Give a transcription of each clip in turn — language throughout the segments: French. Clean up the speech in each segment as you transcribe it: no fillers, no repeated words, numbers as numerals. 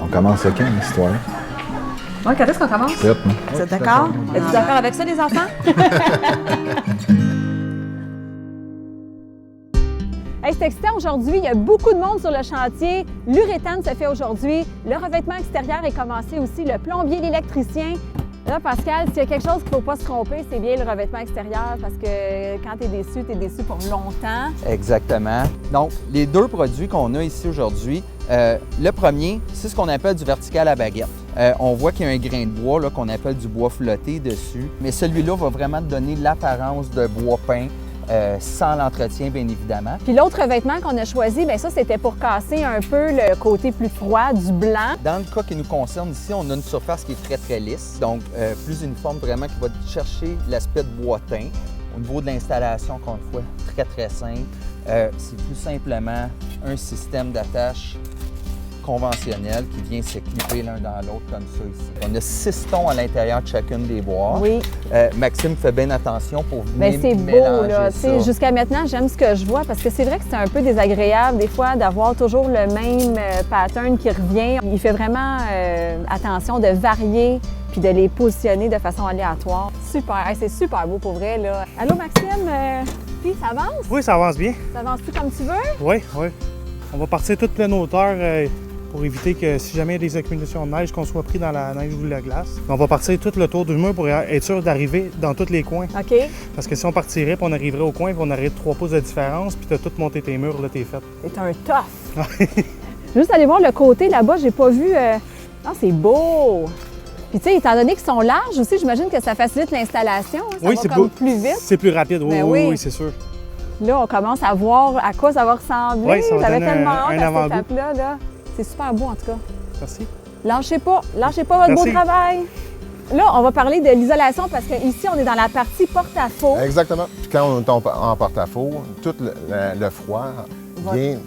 commence quand, l'histoire? Ouais, quand est-ce qu'on commence? Prête, non? Vous êtes d'accord? Êtes-vous d'accord avec ça, les enfants? Hey, c'est excitant aujourd'hui. Il y a beaucoup de monde sur le chantier. L'uréthane se fait aujourd'hui. Le revêtement extérieur est commencé aussi. Le plombier, l'électricien. Là, Pascal, s'il y a quelque chose qu'il ne faut pas se tromper, c'est bien le revêtement extérieur parce que quand tu es déçu pour longtemps. Exactement. Donc, les deux produits qu'on a ici aujourd'hui, le premier, c'est ce qu'on appelle du vertical à baguette. On voit qu'il y a un grain de bois là, qu'on appelle du bois flotté dessus, mais celui-là va vraiment te donner l'apparence de bois peint. Sans l'entretien, bien évidemment. Puis l'autre revêtement qu'on a choisi, bien ça, c'était pour casser un peu le côté plus froid du blanc. Dans le cas qui nous concerne ici, on a une surface qui est très, très lisse, donc plus uniforme vraiment, qui va chercher l'aspect de bois teint. Au niveau de l'installation, encore une fois, très, très simple. C'est tout simplement un système d'attache conventionnel qui vient s'éclipper l'un dans l'autre comme ça ici. On a 6 tons à l'intérieur de chacune des boîtes. Oui. Maxime fait bien attention pour venir c'est beau, là. Jusqu'à maintenant, j'aime ce que je vois parce que c'est vrai que c'est un peu désagréable des fois d'avoir toujours le même pattern qui revient. Il fait vraiment attention de varier puis de les positionner de façon aléatoire. Super! Hey, c'est super beau pour vrai, là. Allô, Maxime? Puis, ça avance? Oui, ça avance bien. Ça avance-tu comme tu veux? Oui, oui. On va partir toute pleine hauteur pour éviter que si jamais il y a des accumulations de neige, qu'on soit pris dans la neige ou la glace. On va partir tout le tour du mur pour être sûr d'arriver dans tous les coins. OK. Parce que si on partirait, puis on arriverait au coin, puis on aurait 3 pouces de différence, puis tu as tout monté tes murs, là, t'es fait. C'est un tough! Juste aller voir le côté là-bas, j'ai pas vu... Non, c'est beau! Puis, tu sais, étant donné qu'ils sont larges aussi, j'imagine que ça facilite l'installation. Hein? Ça va comme plus vite. C'est plus rapide, oui, Ben oui, c'est sûr. Là, on commence à voir à quoi ça va ressembler. Oui, ça va J'avais donner tellement hâte un à avant-goût. cette étape-là. Là. C'est super beau, en tout cas. Merci. Lâchez pas votre beau Merci. travail. Là, on va parler de l'isolation parce qu'ici, on est dans la partie porte-à-faux. Exactement. Puis quand on est en porte-à-faux, tout le froid vient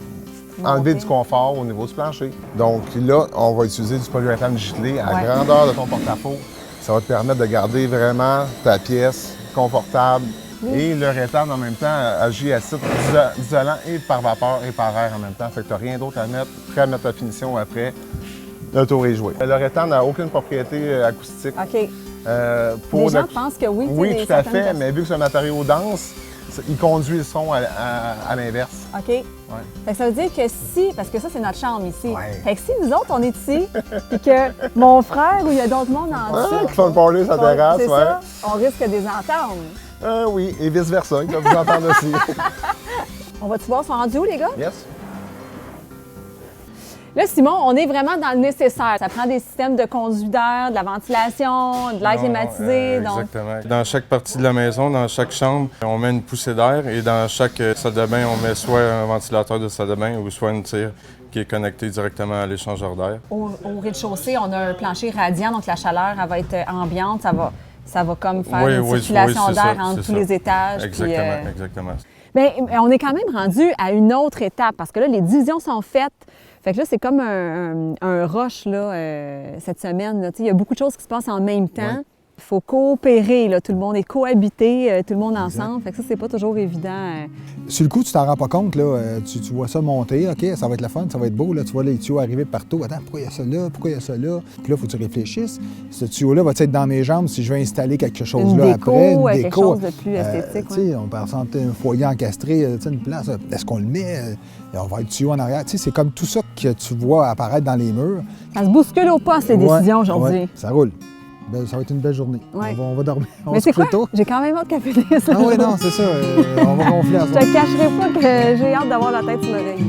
enlever du confort au niveau du plancher. Donc là, on va utiliser du polyuréthane giclé à la grandeur de ton porte-à-faux. Ça va te permettre de garder vraiment ta pièce confortable. Et le rétane, en même temps, agit à titre isolant et par vapeur et par air en même temps. Fait que tu n'as rien d'autre à mettre, prêt à mettre ta finition après. Le tour est joué. Le rétane n'a aucune propriété acoustique. OK. Les gens pensent que oui. Oui, tout à fait, mais vu que c'est un matériau dense, il conduit le son à l'inverse. OK. Ouais. Fait que ça veut dire que si, parce que ça, c'est notre chambre ici. Ouais. Fait que si nous autres, on est ici, puis que mon frère ou il y a d'autres mondes en dessous... qui font une party sur la terrasse, c'est ça, on risque de les entendre. Oui, et vice-versa, ils peuvent vous entendre aussi. On va-tu voir, sont rendus où, les gars? Yes. Là, Simon, on est vraiment dans le nécessaire. Ça prend des systèmes de conduit d'air, de la ventilation, de l'air climatisé. Exactement. Dans chaque partie de la maison, dans chaque chambre, on met une poussée d'air et dans chaque salle de bain, on met soit un ventilateur de salle de bain ou soit une tire qui est connectée directement à l'échangeur d'air. Au rez-de-chaussée, on a un plancher radiant, donc la chaleur, elle va être ambiante. Ça va comme faire une circulation d'air entre tous les étages. Exactement, exactement. Bien, on est quand même rendu à une autre étape parce que là, les divisions sont faites. Fait que là, c'est comme un rush là, cette semaine. Là. Il y a beaucoup de choses qui se passent en même temps. Il faut coopérer, là, tout le monde, et cohabiter, tout le monde ensemble. Fait que ça, c'est pas toujours évident. Sur le coup, tu t'en rends pas compte, là. Tu vois ça monter, OK, ça va être le fun, ça va être beau, là. Tu vois les tuyaux arriver partout. Attends, pourquoi il y a ça là? Pourquoi il y a ça là? Puis là, il faut que tu réfléchisses. Ce tuyau-là va être dans mes jambes si je veux installer quelque chose là après. Une déco, quelque chose de plus esthétique. Tu sais, on peut ressentir un foyer encastré, une place. Est-ce qu'on le met? On va être tuyau en arrière. Tu sais, c'est comme tout ça que tu vois apparaître dans les murs. Ça se bouscule au pas, ces décisions aujourd'hui. Ouais, ça roule. Ça va être une belle journée. Ouais. On va dormir. Mais c'est quoi? J'ai quand même hâte qu'elle finisse. Ah oui, non, c'est ça. On va gonfler à ça. Je te cacherai pas que j'ai hâte d'avoir la tête sur l'oreille.